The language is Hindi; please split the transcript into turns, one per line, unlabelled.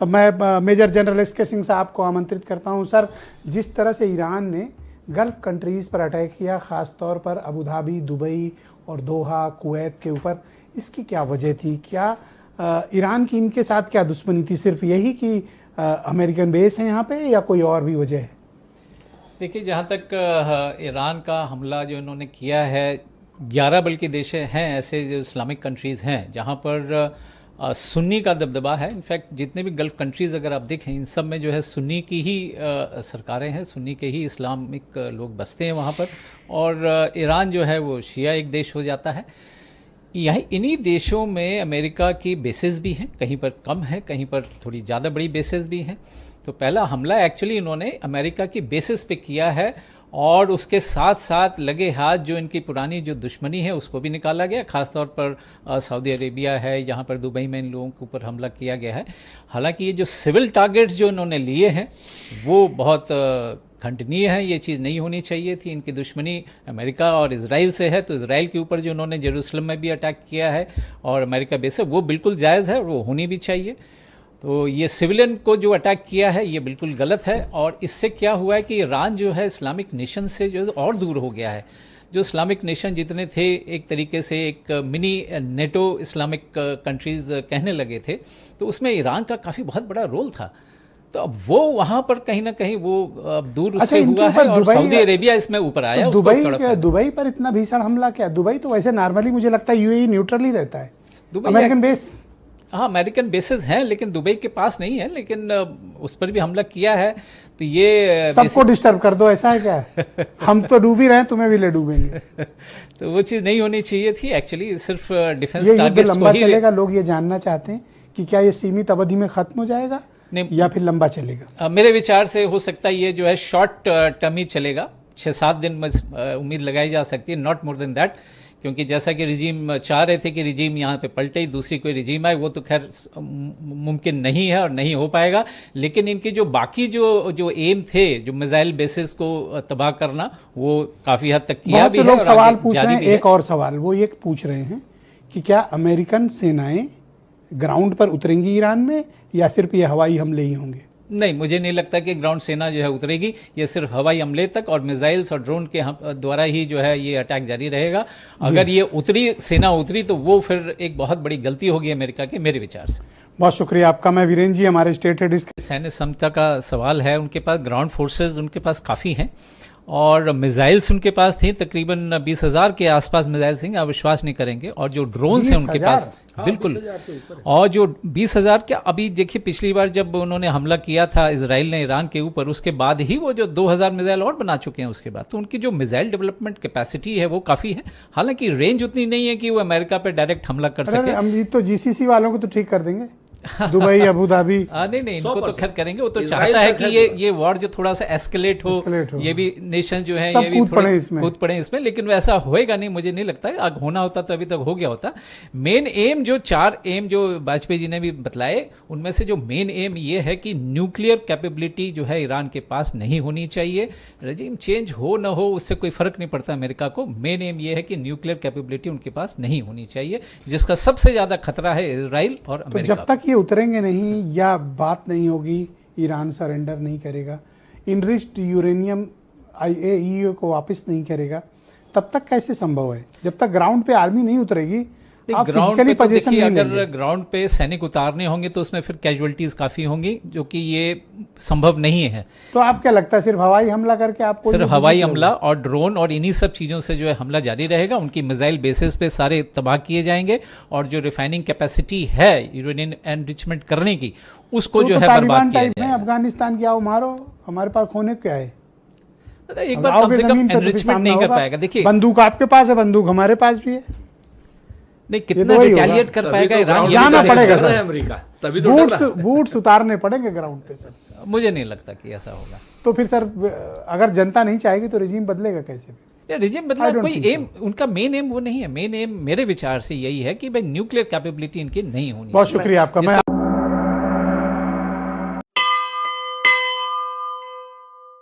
मैं मेजर जनरल एस.के. सिंह साहब को आमंत्रित करता हूं। सर, जिस तरह से ईरान ने गल्फ कंट्रीज़ पर अटैक किया, ख़ास तौर पर अबू धाबी, दुबई और दोहा, कुवैत के ऊपर, इसकी क्या वजह थी? क्या ईरान की इनके साथ क्या दुश्मनी थी? सिर्फ यही कि अमेरिकन बेस है यहाँ पे, या कोई और भी वजह है?
देखिए, जहाँ तक ईरान का हमला जो इन्होंने किया है, 11 बल्कि देश हैं ऐसे जो इस्लामिक कंट्रीज़ हैं जहाँ पर सुन्नी का दबदबा है। इनफैक्ट जितने भी गल्फ़ कंट्रीज़ अगर आप देखें, इन सब में जो है सुन्नी की ही सरकारें हैं, सुन्नी के ही इस्लामिक लोग बसते हैं वहाँ पर, और ईरान जो है वो शिया एक देश हो जाता है। यही इन्हीं देशों में अमेरिका की बेसेस भी हैं, कहीं पर कम है, कहीं पर थोड़ी ज़्यादा बड़ी बेसेस भी हैं। तो पहला हमला एक्चुअली इन्होंने अमेरिका की बेसिस पे किया है, और उसके साथ साथ लगे हाथ जो इनकी पुरानी जो दुश्मनी है उसको भी निकाला गया। ख़ासतौर पर सऊदी अरेबिया है, यहाँ पर दुबई में इन लोगों के ऊपर हमला किया गया है। हालांकि ये जो सिविल टारगेट्स जो इन्होंने लिए हैं वो बहुत खंडनीय है, ये चीज़ नहीं होनी चाहिए थी। इनकी दुश्मनी अमेरिका और इजराइल से है, तो इजराइल के ऊपर जो उन्होंने जेरूसलम में भी अटैक किया है और अमेरिका बेस है, वो बिल्कुल जायज़ है और वो होनी भी चाहिए। तो ये सिविलियन को जो अटैक किया है ये बिल्कुल गलत है, और इससे क्या हुआ है कि ईरान जो है इस्लामिक नेशन से जो और दूर हो गया है। जो इस्लामिक नेशन जितने थे, एक तरीके से एक मिनी नेटो इस्लामिक कंट्रीज़ कहने लगे थे, तो उसमें ईरान का काफ़ी बहुत बड़ा रोल था। तो अब वो वहाँ पर कहीं ना कहीं वो दूर उससे हुआ है, और सऊदी अरेबिया इसमें ऊपर आया।
दुबई पर इतना भीषण हमला क्या? दुबई तो वैसे नॉर्मली मुझे लगता है यूएई न्यूट्रल ही रहता है, अमेरिकन बेस।
हाँ, अमेरिकन बेसेस हैं, लेकिन दुबई के पास नहीं है, लेकिन उस पर भी हमला किया है। तो ये
सबको डिस्टर्ब कर दो, ऐसा है क्या? हम तो डूब ही रहे हैं, तुम्हें भी ले डूबेंगे।
तो वो चीज़ नहीं होनी चाहिए थी एक्चुअली। सिर्फ डिफेंस
टारगेट्स लंबा चलेगा। लोग ये जानना चाहते हैं कि क्या ये सीमित अवधि में खत्म हो जाएगा या फिर लंबा चलेगा?
मेरे विचार से हो सकता है ये जो है शॉर्ट टर्म ही चलेगा, 6-7 दिन में उम्मीद लगाई जा सकती है, नॉट मोर देन दैट। क्योंकि जैसा कि रिजीम चाह रहे थे कि रिजीम यहाँ पे पलटे ही, दूसरी कोई रिजीम आए, वो तो खैर मुमकिन नहीं है और नहीं हो पाएगा। लेकिन इनके जो बाकी जो एम थे, जो मिसाइल बेसिस को तबाह करना, वो काफ़ी हद तक किया भी है।
लोग सवाल पूछ रहे हैं, एक और सवाल वो ये पूछ रहे हैं कि क्या अमेरिकन सेनाएं ग्राउंड पर उतरेंगी ईरान में, या सिर्फ ये हवाई हमले ही होंगे?
नहीं, मुझे नहीं लगता कि ग्राउंड सेना जो है उतरेगी। ये सिर्फ हवाई हमले तक और मिसाइल्स और ड्रोन के द्वारा ही जो है ये अटैक जारी रहेगा। अगर ये सेना उतरी तो वो फिर एक बहुत बड़ी गलती होगी अमेरिका की, मेरे विचार से।
बहुत शुक्रिया आपका। मैं वीरेंद्र जी, हमारे स्टेट हेड।
सैन्य क्षमता का सवाल है, उनके पास ग्राउंड फोर्सेज उनके पास काफ़ी हैं, और मिसाइल्स उनके पास थी तकरीबन 20,000 के आसपास मिसाइल्स हैं, आप विश्वास नहीं करेंगे। और जो ड्रोन्स हैं उनके पास, बिल्कुल, और जो 20,000 क्या, अभी देखिए पिछली बार जब उन्होंने हमला किया था इजराइल ने ईरान के ऊपर, उसके बाद ही वो जो 2,000 मिसाइल और बना चुके हैं उसके बाद। तो उनकी जो मिसाइल डेवलपमेंट कैपेसिटी है वो काफ़ी है। हालांकि रेंज उतनी नहीं है कि वो अमेरिका पे डायरेक्ट हमला कर सके।
हम तो जीसीसी वालों को तो ठीक कर देंगे, दुबई, अबू धाबी।
नहीं, इनको तो खैर करेंगे। वो तो चाहता है कि ये वॉर जो थोड़ा सा एस्केलेट हो, ये भी नेशन जो है ये भी कूद पड़े इसमें, लेकिन वैसा होएगा नहीं, मुझे नहीं लगता है। होना होता तो अभी तक हो गया होता। मेन एम जो 4 एम जो वाजपेयी जी ने भी बतलाए, उनमें से जो मेन एम ये है कि न्यूक्लियर कैपेबिलिटी जो है ईरान के पास नहीं होनी चाहिए। रजीम चेंज हो न हो उससे कोई फर्क नहीं पड़ता अमेरिका को। मेन एम ये है कि न्यूक्लियर कैपेबिलिटी उनके पास नहीं होनी चाहिए, जिसका सबसे ज़्यादा खतरा है इजराइल और अमेरिका।
जब तक उतरेंगे नहीं या बात नहीं होगी, ईरान सरेंडर नहीं करेगा, इनरिच्ड यूरेनियम IAEA को वापस नहीं करेगा, तब तक कैसे संभव है? जब तक ग्राउंड पे आर्मी नहीं उतरेगी, आप फिजिकली पोजीशन नहीं लेंगे।
अगर ग्राउंड पे सैनिक उतारने होंगे तो उसमें फिर कैजुअलिटीज काफी होंगी, जो कि ये संभव नहीं है।
तो आप क्या लगता है सिर्फ हवाई हमला करके आपको?
सिर्फ हवाई हमला और ड्रोन और इन्हीं सब चीज़ों से जो है हमला जारी रहेगा। उनकी मिसाइल बेसिस पे सारे तबाह किए जाएंगे, और जो रिफाइनिंग कैपेसिटी है यूरेनियम एनरिचमेंट करने की, उसको जो है बर्बाद किया जाएगा।
अफगानिस्तान की आओ मारो, हमारे पास खोने क्या है?
एक बार कम से कम एनरिचमेंट नहीं कर पाएगा। देखिए,
बंदूक आपके पास है, बंदूक हमारे पास भी है,
नहीं कितना रिटेलिएट कर पाएगा ईरान?
जाना पड़ेगा अमेरिका, तभी तो बूट्स उतारने पड़ेंगे ग्राउंड पे सर।
मुझे नहीं लगता कि ऐसा होगा।
तो फिर सर, अगर जनता नहीं चाहेगी तो रिजीम बदलेगा कैसे?
रिजीम बदला कोई एम, उनका मेन एम वो नहीं है। मेन एम मेरे विचार से यही है कि भाई न्यूक्लियर कैपेबिलिटी इनकी नहीं होनी।
बहुत शुक्रिया आपका।